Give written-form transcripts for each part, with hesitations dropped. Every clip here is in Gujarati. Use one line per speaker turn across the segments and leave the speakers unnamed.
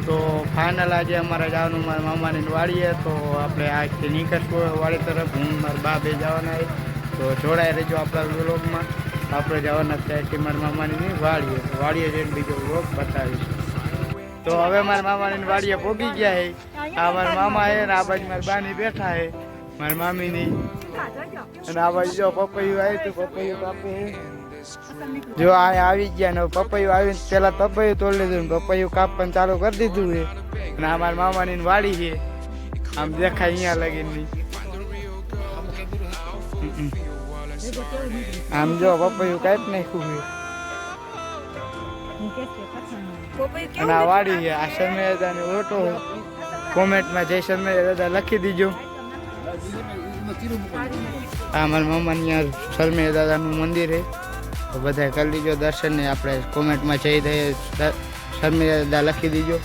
તો ફાઇનલ આજે અમારે જવાનું મારા મામાની વાડીએ, તો આપણે આજથી નીકળશું વાડી તરફ. હું મારા બા બે જવાના છે, તો જોડાઈ રહેજો આપણા વ્લોગમાં. આપણે જવાના ત્યાંથી મારા મામાની વાડીએ જઈને બીજો વ્લોગ બતાવીશું. તો હવે મારા મામાની વાડીએ પહોંચી ગયા છે. આ મારા મામા છે ને આ બાજુ મારી બાની બેઠા છે, મારી મામીની. અને આ બાજુ જો પપૈયું આવ્યું હતું, પપૈયું કાપે જો આ આવી ગયા ને પપૈયું આવીને પેલા પપૈયું તોડી લીધું ને પપૈયું કાપવાનું ચાલુ કરી દીધું છે. અને આ મારા મામાની વાડી છે, આમ દેખાય અહીંયા લગીની. આમ જો પપૈયું કાપી નાખ્યું છે. અને આ વાડી છે, આ શર્મિયાદાની ઓટો છે. કોમેન્ટમાં જય શર્મિયાદા લખી દીજો. આ મારા મામાની શર્મિયા દાદાનું મંદિર છે, તો બધા કરી દીજો દર્શન ને. આપણે કોમેન્ટમાં જઈ દઈએ શર્મિયા દાદા લખી દીજો.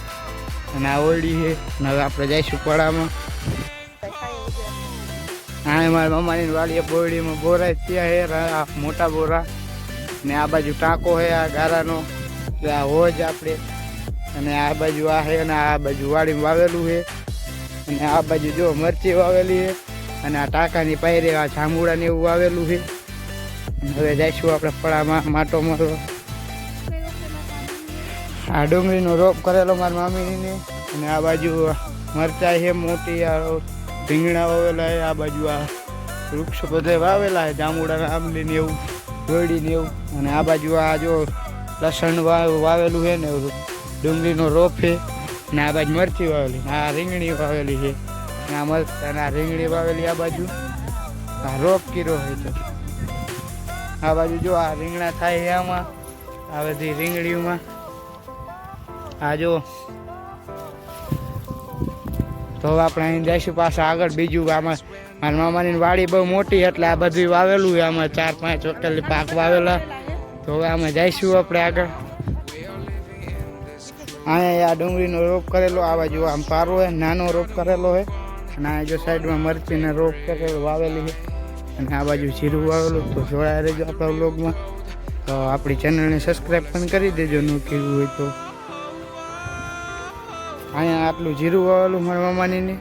અને આ ઓરડી છે ને હવે આપણે જઈશું પડામાં. હા મારા મામાની વાડીએ બોરડીમાં બોરા ત્યાં છે, મોટા બોરા ને આ બાજુ ટાંકો છે આ ગારાનો, આ હોજ આપણે. અને આ બાજુ આ છે અને આ બાજુ વાડીમાં વાવેલું છે. અને આ બાજુ જો મરચી વાવેલી છે. અને આ ટાંકાની પાયરે આ જાંબુડા ને એવું વાવેલું છે. હવે જઈશું આપણે પડામાં માટો મારવા. આ ડુંગળીનો રોપ કરેલો મારી મામીને. અને આ બાજુ મરચાઈ છે મોટી, આ રીંગણા વાવેલા છે. આ બાજુ આ વૃક્ષ બધા વાવેલા છે, જાંબુડા આંબલી ને એવું, દોડી ને એવું. અને આ બાજુ આ જો લસણ વાવેલું છે ને, ડુંગળીનો રોપ છે. ને આ બાજુ મરચી વાવેલી, આ રીંગણી વાવેલી છે. આ મરચાં આ રીંગણી વાવેલી. આ બાજુ આ રોપ કર્યો હોય તો આ બાજુ જો આ રીંગણા થાય છે આમાં, આ બધી રીંગણીઓમાં. આ જો તો આપણે અહીં જઈશું પાછા આગળ. બીજું આમાં મારા મામાની વાડી બહુ મોટી એટલે આ બધું વાવેલું છે. આમાં 4-5 ચોટેલી પાક વાવેલા. તો હવે આમાં જઈશું આપણે આગળ. અહીંયા આ ડુંગળીનો રોપ કરેલો, આ બાજુ આમ પારો છે, નાનો રોપ કરેલો છે. અને આ જો સાઈડમાં મરચીને રોપ કરેલો વાવેલી છે. અને આ બાજુ જીરું વાવેલું. તો જોડાઈ રહેજો આપણા વ્લોગમાં. તો આપણી ચેનલને સબસ્ક્રાઈબ પણ કરી દેજો ન કીધું હોય તો. અહીંયા આટલું જીરું વાવેલું મારા મામાનીને.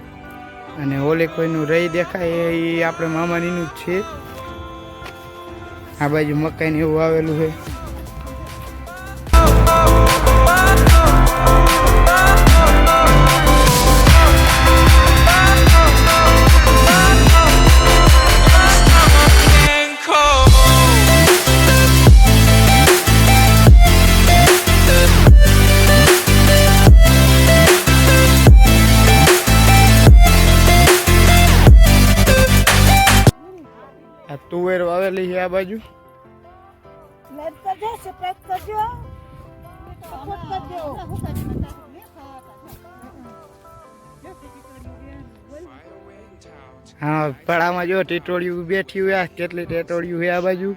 અને ઓલે કોઈનું રહી દેખાય એ આપણે મામાનીનું જ છે. આ બાજુ મકાઈને એવું વાવેલું છે. તુવેર વાવેલી છે આ બાજુ. હા પડામાં જો ટીટોળિયું બેઠી હોય, કેટલી ટીટોળિયું છે આ બાજુ.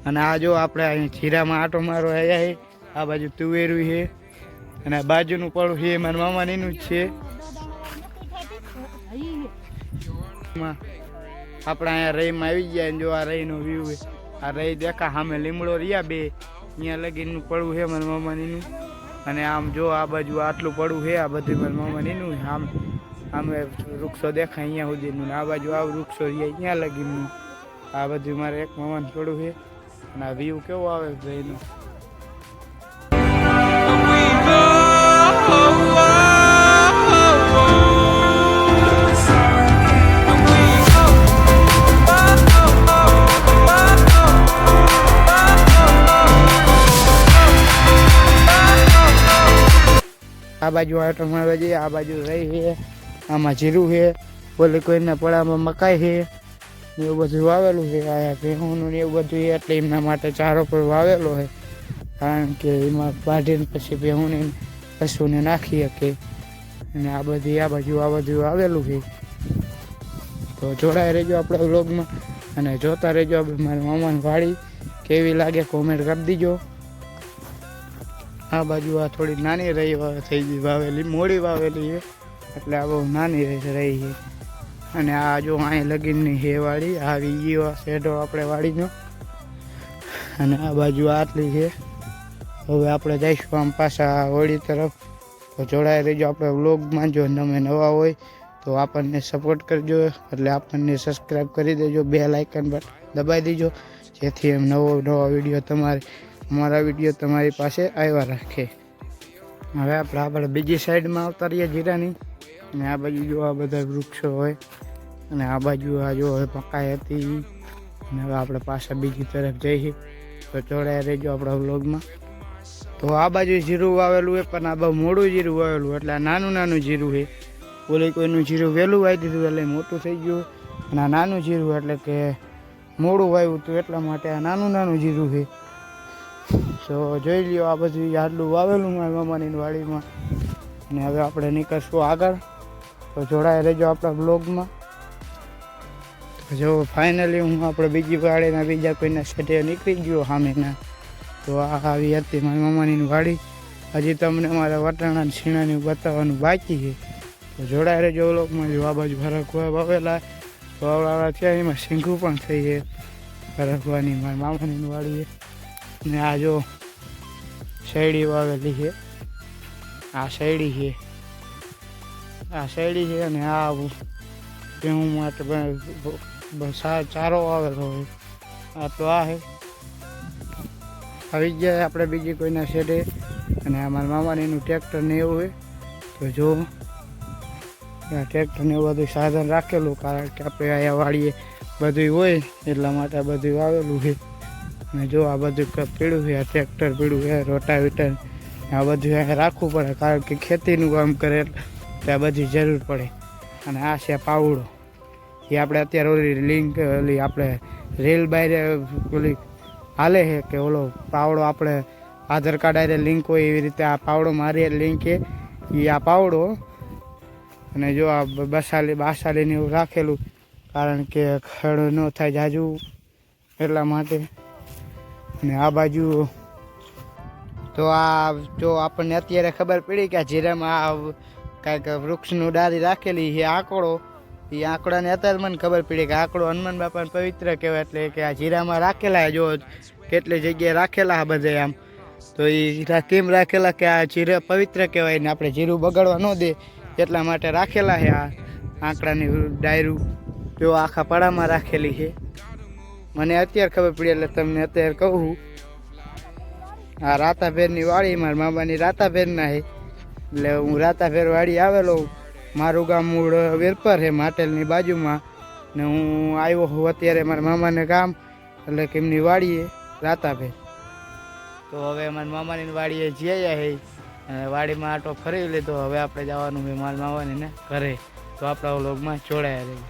અને આ જો આપણે અહીં જીરામાં આટો મારો આવ્યા છે. આ બાજુ તુવેરું છે. અને આ બાજુનું પડું છે મારા મામાનીનું જ છે. આપણે અહીંયા રહીમાં આવી ગયા. જો આ રહીનો વ્યૂ છે, આ રહી દેખા સામે લીમડો રહ્યા બે, અહીંયા લગીનું પડવું છે મારા મામાનીનું. અને આમ જો આ બાજુ આટલું પડવું છે, આ બધું મારા મામાનીનું. આમ આમે વૃક્ષો દેખાય અહીંયા સુધીનું. આ બાજુ આ વૃક્ષો રહ્યા અહીંયા લગીનું. આ બધું મારે એક મામાનું પડવું છે. અને આ વ્યૂ કેવો આવે રહીનો. આ બાજુ આટો મારવા જઈએ. આ બાજુ રહી છે, આમાં જીરું છે, બોલે કોઈના પડામાં મકાઈ છે, એવું બધું વાવેલું છે. આ ભેહુંનું ને એવું બધું છે, એટલે એમના માટે ચારો પર વાવેલો છે. કારણ કે એમાં બાંધીને પછી ભેહુંને પશુને નાખી શકે. અને આ બધી આ બાજુ આ બધું વાવેલું છે. તો જોડાઈ રહેજો આપણા વ્લોગમાં અને જોતા રહેજો મારા મામાની વાડી કેવી લાગે કોમેન્ટ કરી દીજો. આ બાજુ આ થોડી નાની રહી થઈ ગઈ વાવેલી, મોડી વાવેલી છે એટલે આ બહુ નાની રહી છે. અને આ જો અહીં લગીનની છે વાડી, આવી ગયો શેઢો આપણે વાડીનો. અને આ બાજુ આટલી છે. હવે આપણે જઈશું આમ પાછા હોળી તરફ. તો જોડાઈ રહેજો આપણે વ્લોગમાં. જો તમે નવા હોય તો આપણને સપોર્ટ કરજો, એટલે આપણને સબસ્ક્રાઈબ કરી દેજો, બેલ આઇકન પર દબાવી દેજો, જેથી એમ નવા વિડીયો અમારા વિડીયો તમારી પાસે આવ્યા રાખે. હવે આપણે બીજી સાઈડમાં આવતા રહીએ જીરાની, અને આ બાજુ જો આ બધા વૃક્ષો હોય, અને આ બાજુ આ જો મકાઈ હતી, અને હવે આપણે પાછા બીજી તરફ જઈએ. તો જોડાઈ રહેજો આપણા વ્લોગમાં. તો આ બાજુ જીરું વાવેલું હોય, પણ આ બહુ મોડું જીરું વાવેલું, એટલે આ નાનું જીરું છે. ઓલે કોઈનું જીરું વહેલું વાવી દીધું એટલે મોટું થઈ ગયું, અને આ નાનું જીરું એટલે કે મોડું વાવ્યું હતું, એટલા માટે આ નાનું જીરું છે. તો જોઈ લ્યો આ બધું આટલું વાવેલું મારી મામાની વાડીમાં. અને હવે આપણે નીકળશું આગળ. તો જોડાઈ રહેજો આપણા બ્લોગમાં. તો જો ફાઇનલી હું આપણે બીજી વાડીના બીજા કોઈના સેટે નીકળી ગયો સામેના. તો આ આવી હતી મારી મામાની વાડી. હજી તમને અમારા વટાણા છીણાની બતાવવાનું બાકી છે. તો જોડાઈ રહેજો બ્લોગમાં. જો આ બાજુ ફરકવા વાવેલા વાવડા છે, એમાં શીંગું પણ થઈ છે ફરકવાની મારી મામાની વાડી. ને આ જો શેરડી વાવેલી છે, આ શેરડી છે, અને આ હું માટે ચારો વાવેલો હોય. આ તો આ છે આવી ગયા આપણે બીજી કોઈના શેડે. અને અમારા મામાનીનું ટ્રેક્ટર ને એવું હોય. તો જો ટ્રેક્ટર ને એવું બધું સાધન રાખેલું, કારણ કે આપણે અહીંયા વાડીએ બધું હોય એટલા માટે આ બધું વાવેલું છે. અને જો આ બધું પીળું છે, આ ટ્રેક્ટર પીળું છે, રોટાવેટર આ બધું અહીંયા રાખવું પડે, કારણ કે ખેતીનું કામ કરે એટલે આ બધી જરૂર પડે. અને આ છે પાવડો, એ આપણે અત્યારે ઓલી લિંક ઓલી આપણે રેલ બાય ઓલી હાલે છે કે ઓલો પાવડો આપણે આધાર કાર્ડ આરે લિંક હોય એવી રીતે આ પાવડો મારી લિંક છે એ આ પાવડો. અને જો આ બાસાલીને એવું રાખેલું, કારણ કે ખડ ન થાય જાજુ એટલા માટે. અને આ બાજુ તો આ જો આપણને અત્યારે ખબર પડી કે આ જીરામાં આ કાંઈક વૃક્ષનું ડાળી રાખેલી છે આંકડો. એ આંકડાને અત્યારે મને ખબર પડી કે આંકડો હનુમાન બાપાને પવિત્ર કહેવાય, એટલે કે આ જીરામાં રાખેલા જો કેટલી જગ્યાએ રાખેલા બધે આમ. તો એ કેમ રાખેલા કે આ જીરા પવિત્ર કહેવાય ને આપણે જીરું બગાડવા ન દે એટલા માટે રાખેલા છે. આ આંકડાની ડાયરું જો આખા પડામાં રાખેલી છે. મને અત્યારે ખબર પડી એટલે તમને અત્યારે કહું. આ રાતાભેરની વાડી મારા મામાની રાતાભેરના છે, એટલે હું રાતાભેર વાડી આવેલો. મારું ગામ મૂળ વેરપર છે, માટેલની બાજુમાં. ને હું આવ્યો હું અત્યારે મારા મામાને કામ, એટલે કે એમની વાડીએ રાતાભેર. તો હવે મારા મામાની વાડીએ જઈ છે, અને વાડીમાં આટો ફરી લીધો. હવે આપણે જવાનું છે મારા મામાની ઘરે. તો આપણા વ્લોગમાં જોડાયા રહીએ.